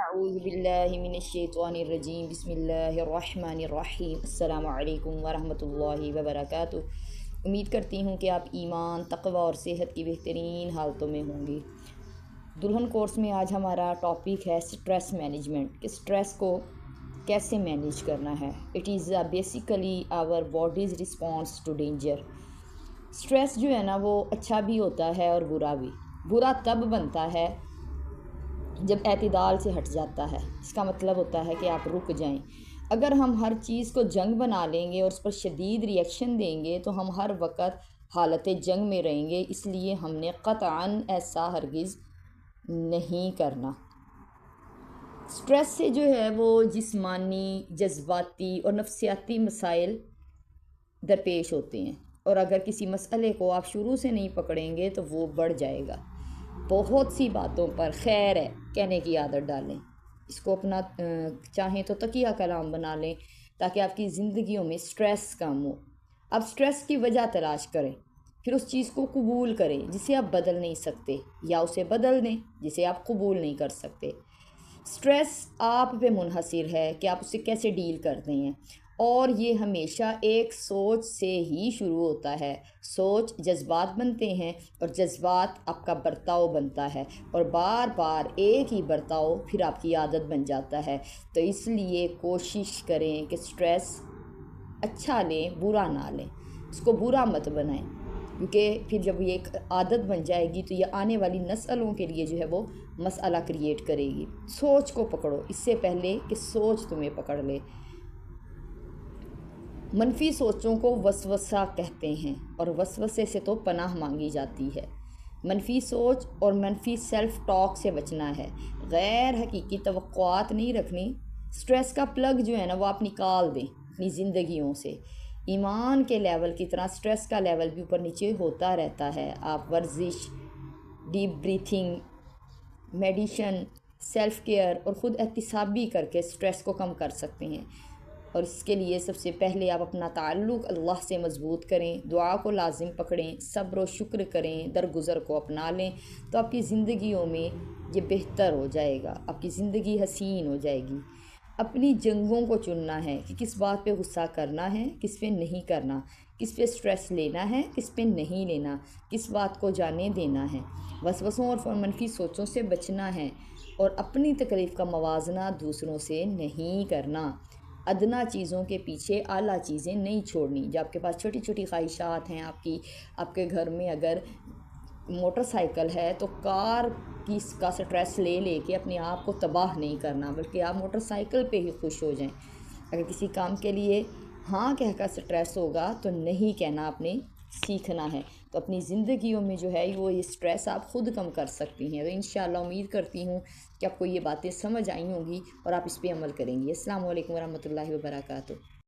اعوذ باللہ من الشیطان الرجیم بسم اللہ الرحمن الرحیم السلام علیکم ورحمۃ اللہ وبرکاتہ۔ امید کرتی ہوں کہ آپ ایمان، تقوی اور صحت کی بہترین حالتوں میں ہوں گی۔ دلہن کورس میں آج ہمارا ٹاپک ہے سٹریس مینجمنٹ، کہ سٹریس کو کیسے مینیج کرنا ہے۔ It is basically our body's response to danger. Stress جو ہے نا وہ اچھا بھی ہوتا ہے اور برا بھی۔ برا تب بنتا ہے جب اعتدال سے ہٹ جاتا ہے۔ اس کا مطلب ہوتا ہے کہ آپ رک جائیں۔ اگر ہم ہر چیز کو جنگ بنا لیں گے اور اس پر شدید ریئیکشن دیں گے تو ہم ہر وقت حالت جنگ میں رہیں گے، اس لیے ہم نے قطعاً ایسا ہرگز نہیں کرنا۔ سٹریس سے جو ہے وہ جسمانی، جذباتی اور نفسیاتی مسائل درپیش ہوتے ہیں، اور اگر کسی مسئلے کو آپ شروع سے نہیں پکڑیں گے تو وہ بڑھ جائے گا۔ بہت سی باتوں پر خیر ہے کہنے کی عادت ڈالیں۔ اس کو اپنا چاہیں تو تقیہ کلام بنا لیں تاکہ آپ کی زندگیوں میں سٹریس کم ہو۔ اب سٹریس کی وجہ تلاش کریں، پھر اس چیز کو قبول کریں جسے آپ بدل نہیں سکتے، یا اسے بدل دیں جسے آپ قبول نہیں کر سکتے۔ سٹریس آپ پہ منحصر ہے کہ آپ اسے کیسے ڈیل کرتے ہیں، اور یہ ہمیشہ ایک سوچ سے ہی شروع ہوتا ہے۔ سوچ جذبات بنتے ہیں اور جذبات آپ کا برتاؤ بنتا ہے، اور بار بار ایک ہی برتاؤ پھر آپ کی عادت بن جاتا ہے۔ تو اس لیے کوشش کریں کہ سٹریس اچھا لیں، برا نہ لیں، اس کو برا مت بنائیں، کیونکہ پھر جب یہ ایک عادت بن جائے گی تو یہ آنے والی نسلوں کے لیے جو ہے وہ مسئلہ کریٹ کرے گی۔ سوچ کو پکڑو اس سے پہلے کہ سوچ تمہیں پکڑ لے۔ منفی سوچوں کو وسوسہ کہتے ہیں، اور وسوسے سے تو پناہ مانگی جاتی ہے۔ منفی سوچ اور منفی سیلف ٹاک سے بچنا ہے، غیر حقیقی توقعات نہیں رکھنی۔ سٹریس کا پلگ جو ہے نا وہ آپ نکال دیں اپنی زندگیوں سے۔ ایمان کے لیول کی طرح سٹریس کا لیول بھی اوپر نیچے ہوتا رہتا ہے۔ آپ ورزش، deep breathing, meditation, self care اور خود احتسابی کر کے سٹریس کو کم کر سکتے ہیں۔ اور اس کے لیے سب سے پہلے آپ اپنا تعلق اللہ سے مضبوط کریں، دعا کو لازم پکڑیں، صبر و شکر کریں، درگزر کو اپنا لیں، تو آپ کی زندگیوں میں یہ بہتر ہو جائے گا، آپ کی زندگی حسین ہو جائے گی۔ اپنی جنگوں کو چننا ہے کہ کس بات پہ غصہ کرنا ہے، کس پہ نہیں کرنا، کس پہ سٹریس لینا ہے، کس پہ نہیں لینا، کس بات کو جانے دینا ہے۔ وسوسوں اور منفی سوچوں سے بچنا ہے، اور اپنی تکلیف کا موازنہ دوسروں سے نہیں کرنا۔ ادنا چیزوں کے پیچھے اعلیٰ چیزیں نہیں چھوڑنی۔ جب آپ کے پاس چھوٹی چھوٹی خواہشات ہیں، آپ کے گھر میں اگر موٹر سائیکل ہے تو کار کا سٹریس لے کے اپنے آپ کو تباہ نہیں کرنا، بلکہ آپ موٹر سائیکل پہ ہی خوش ہو جائیں۔ اگر کسی کام کے لیے ہاں کہہ کر سٹریس ہوگا تو نہیں کہنا آپ نے سیکھنا ہے۔ تو اپنی زندگیوں میں جو ہے وہ یہ سٹریس آپ خود کم کر سکتی ہیں۔ تو انشاءاللہ امید کرتی ہوں کہ آپ کو یہ باتیں سمجھ آئی ہوں گی اور آپ اس پہ عمل کریں گی۔ السلام علیکم ورحمۃ اللہ وبرکاتہ۔